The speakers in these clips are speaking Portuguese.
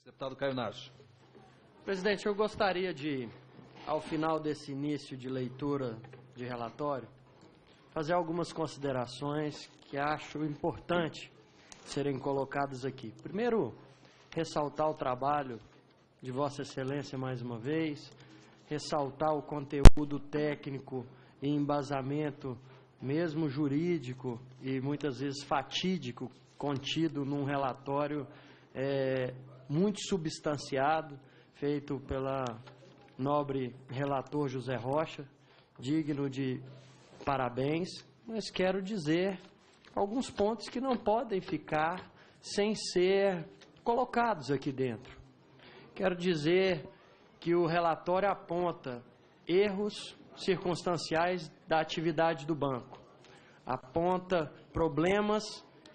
Deputado Caio Narges. Presidente, eu gostaria de, ao final desse início de leitura de relatório, fazer algumas considerações que acho importante serem colocadas aqui. Primeiro, ressaltar o trabalho de Vossa Excelência mais uma vez, ressaltar o conteúdo técnico e embasamento, mesmo jurídico e muitas vezes fatídico, contido num relatório muito substanciado, feito pela nobre relator José Rocha, digno de parabéns, mas quero dizer alguns pontos que não podem ficar sem ser colocados aqui dentro. Quero dizer que o relatório aponta erros circunstanciais da atividade do banco, aponta problemas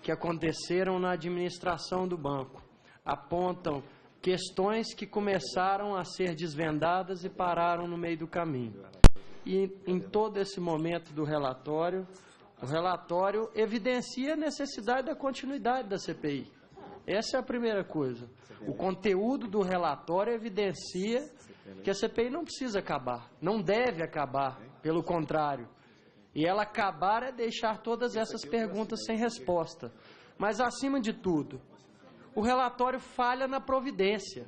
que aconteceram na administração do banco, apontam questões que começaram a ser desvendadas e pararam no meio do caminho. E em todo esse momento do relatório, o relatório evidencia a necessidade da continuidade da CPI. Essa é a primeira coisa. O conteúdo do relatório evidencia que a CPI não precisa acabar, não deve acabar, pelo contrário. E ela acabar é deixar todas essas perguntas sem resposta. Mas, acima de tudo, o relatório falha na providência.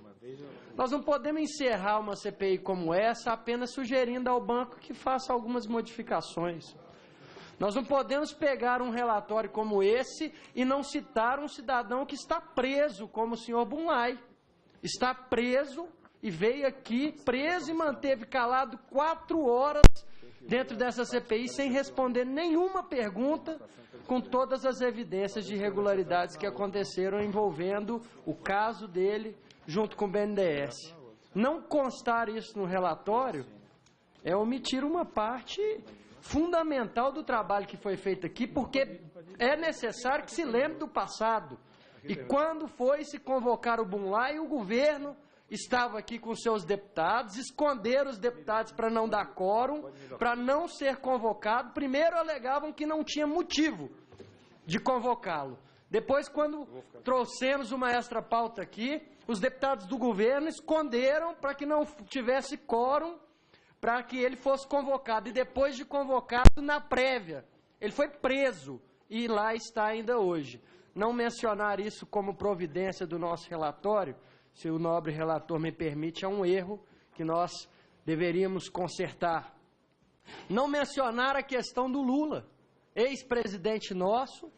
Nós não podemos encerrar uma CPI como essa apenas sugerindo ao banco que faça algumas modificações. Nós não podemos pegar um relatório como esse e não citar um cidadão que está preso, como o senhor Bunlai. Está preso e veio aqui preso e manteve calado 4 horas dentro dessa CPI sem responder nenhuma pergunta, com todas as evidências de irregularidades que aconteceram envolvendo o caso dele junto com o BNDES. Não constar isso no relatório é omitir uma parte fundamental do trabalho que foi feito aqui, porque é necessário que se lembre do passado. E quando foi se convocar o Bunlai, o governo estava aqui com seus deputados, esconderam os deputados para não dar quórum, para não ser convocado. Primeiro alegavam que não tinha motivo de convocá-lo. Depois, quando trouxemos uma extra pauta aqui, os deputados do governo esconderam para que não tivesse quórum, para que ele fosse convocado. E depois de convocado, na prévia, ele foi preso e lá está ainda hoje. Não mencionar isso como providência do nosso relatório, se o nobre relator me permite, é um erro que nós deveríamos consertar. Não mencionar a questão do Lula, ex-presidente nosso,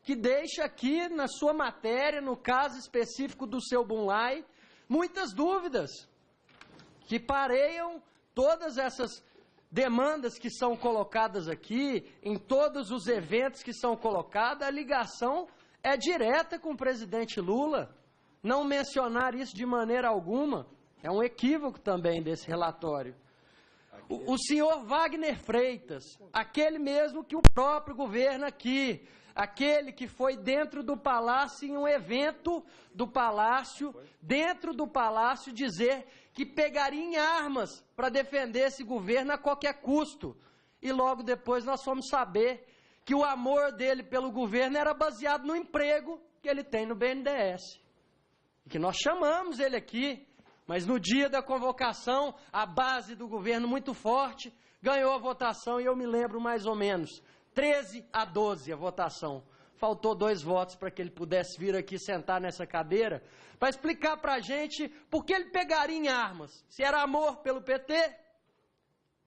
que deixa aqui na sua matéria, no caso específico do seu Bunlai, muitas dúvidas, que pareiam todas essas demandas que são colocadas aqui, em todos os eventos que são colocados, a ligação é direta com o presidente Lula. Não mencionar isso de maneira alguma é um equívoco também desse relatório. O senhor Wagner Freitas, aquele mesmo que o próprio governo aqui, aquele que foi dentro do palácio, em um evento do palácio, dentro do palácio, dizer que pegaria em armas para defender esse governo a qualquer custo. E logo depois nós fomos saber que o amor dele pelo governo era baseado no emprego que ele tem no BNDES. Que nós chamamos ele aqui, mas no dia da convocação, a base do governo muito forte, ganhou a votação, e eu me lembro mais ou menos, 13-12 a votação. Faltou 2 votos para que ele pudesse vir aqui sentar nessa cadeira, para explicar para a gente por que ele pegaria em armas. Se era amor pelo PT,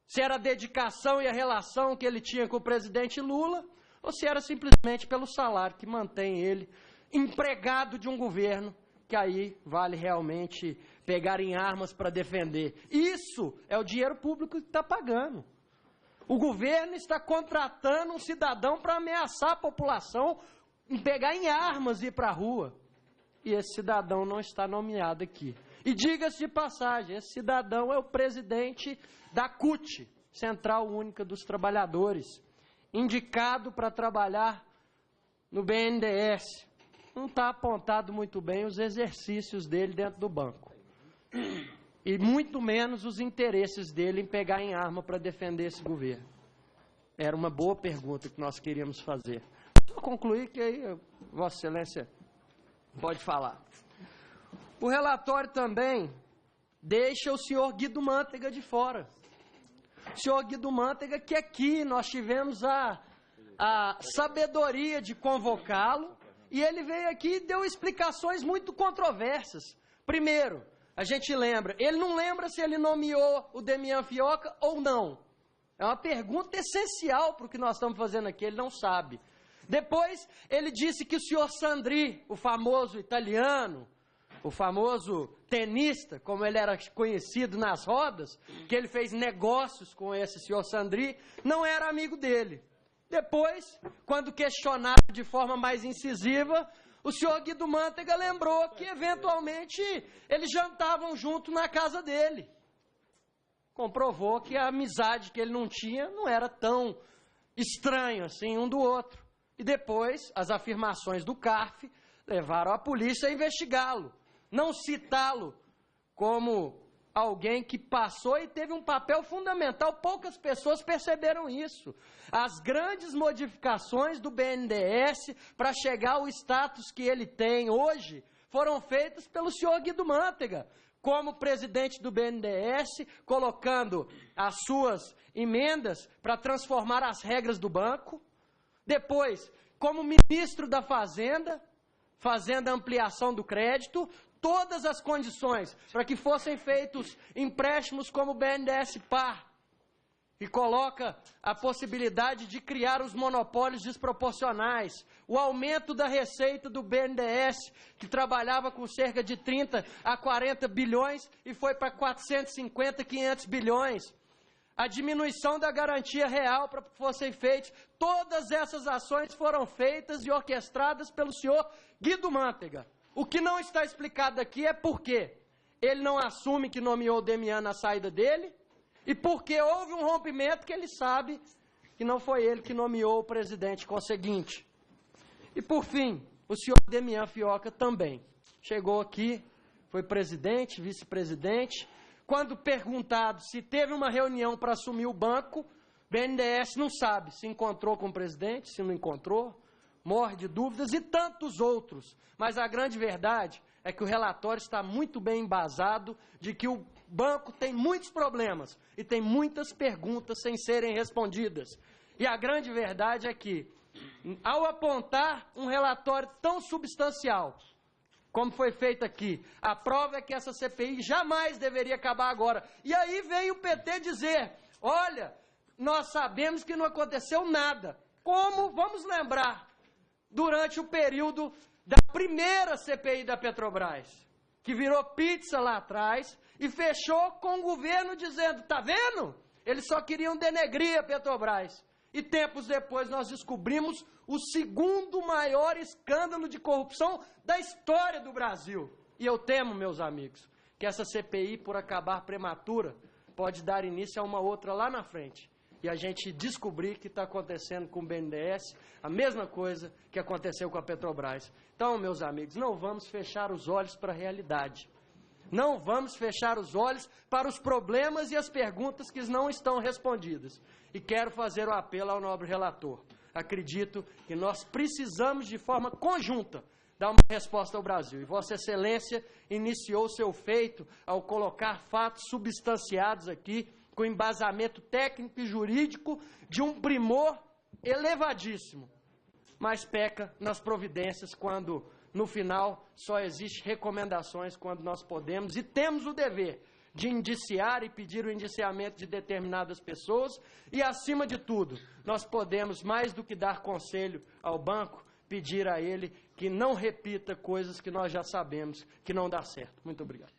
se era a dedicação e a relação que ele tinha com o presidente Lula, ou se era simplesmente pelo salário que mantém ele empregado de um governo, que aí vale realmente pegar em armas para defender. Isso é o dinheiro público que está pagando. O governo está contratando um cidadão para ameaçar a população em pegar em armas e ir para a rua. E esse cidadão não está nomeado aqui. E diga-se de passagem, esse cidadão é o presidente da CUT, Central Única dos Trabalhadores, indicado para trabalhar no BNDES. Não está apontado muito bem os exercícios dele dentro do banco. E muito menos os interesses dele em pegar em arma para defender esse governo. Era uma boa pergunta que nós queríamos fazer. Só concluir que aí Vossa Excelência pode falar. O relatório também deixa o senhor Guido Mantega de fora. O senhor Guido Mantega, que aqui nós tivemos a sabedoria de convocá-lo, e ele veio aqui e deu explicações muito controversas. Primeiro, a gente lembra, ele não lembra se ele nomeou o Demian Fioca ou não. É uma pergunta essencial para o que nós estamos fazendo aqui, ele não sabe. Depois, ele disse que o senhor Sandri, o famoso italiano, o famoso tenista, como ele era conhecido nas rodas, que ele fez negócios com esse senhor Sandri, não era amigo dele. Depois, quando questionado de forma mais incisiva, o senhor Guido Mantega lembrou que, eventualmente, eles jantavam junto na casa dele. Comprovou que a amizade que ele não tinha não era tão estranho assim um do outro. E depois, as afirmações do CARF levaram a polícia a investigá-lo, não citá-lo como alguém que passou e teve um papel fundamental. Poucas pessoas perceberam isso. As grandes modificações do BNDES para chegar ao status que ele tem hoje foram feitas pelo senhor Guido Mantega, como presidente do BNDES, colocando as suas emendas para transformar as regras do banco. Depois, como ministro da Fazenda, fazendo a ampliação do crédito, todas as condições para que fossem feitos empréstimos como o BNDES Par, e coloca a possibilidade de criar os monopólios desproporcionais, o aumento da receita do BNDES, que trabalhava com cerca de 30 a 40 bilhões e foi para 450, 500 bilhões, a diminuição da garantia real para que fossem feitos. Todas essas ações foram feitas e orquestradas pelo senhor Guido Mantega. O que não está explicado aqui é por quê ele não assume que nomeou o Demian na saída dele e porque houve um rompimento que ele sabe que não foi ele que nomeou o presidente conseguinte. E por fim, o senhor Demian Fioca também chegou aqui, foi presidente, vice-presidente. Quando perguntado se teve uma reunião para assumir o banco, o BNDES não sabe se encontrou com o presidente, se não encontrou, morre de dúvidas e tantos outros. Mas a grande verdade é que o relatório está muito bem embasado de que o banco tem muitos problemas e tem muitas perguntas sem serem respondidas. E a grande verdade é que, ao apontar um relatório tão substancial, como foi feito aqui, a prova é que essa CPI jamais deveria acabar agora. E aí vem o PT dizer, olha, nós sabemos que não aconteceu nada. Como, vamos lembrar, durante o período da primeira CPI da Petrobras, que virou pizza lá atrás e fechou com o governo dizendo, tá vendo? Eles só queriam denegrir a Petrobras. E tempos depois nós descobrimos o segundo maior escândalo de corrupção da história do Brasil. E eu temo, meus amigos, que essa CPI, por acabar prematura, pode dar início a uma outra lá na frente. E a gente descobrir que está acontecendo com o BNDES a mesma coisa que aconteceu com a Petrobras. Então, meus amigos, não vamos fechar os olhos para a realidade. Não vamos fechar os olhos para os problemas e as perguntas que não estão respondidas. E quero fazer um apelo ao nobre relator. Acredito que nós precisamos, de forma conjunta, dar uma resposta ao Brasil. E Vossa Excelência iniciou seu feito ao colocar fatos substanciados aqui, com embasamento técnico e jurídico de um primor elevadíssimo, mas peca nas providências quando, no final, só existe recomendações quando nós podemos e temos o dever de indiciar e pedir o indiciamento de determinadas pessoas e, acima de tudo, nós podemos, mais do que dar conselho ao banco, pedir a ele que não repita coisas que nós já sabemos que não dá certo. Muito obrigado.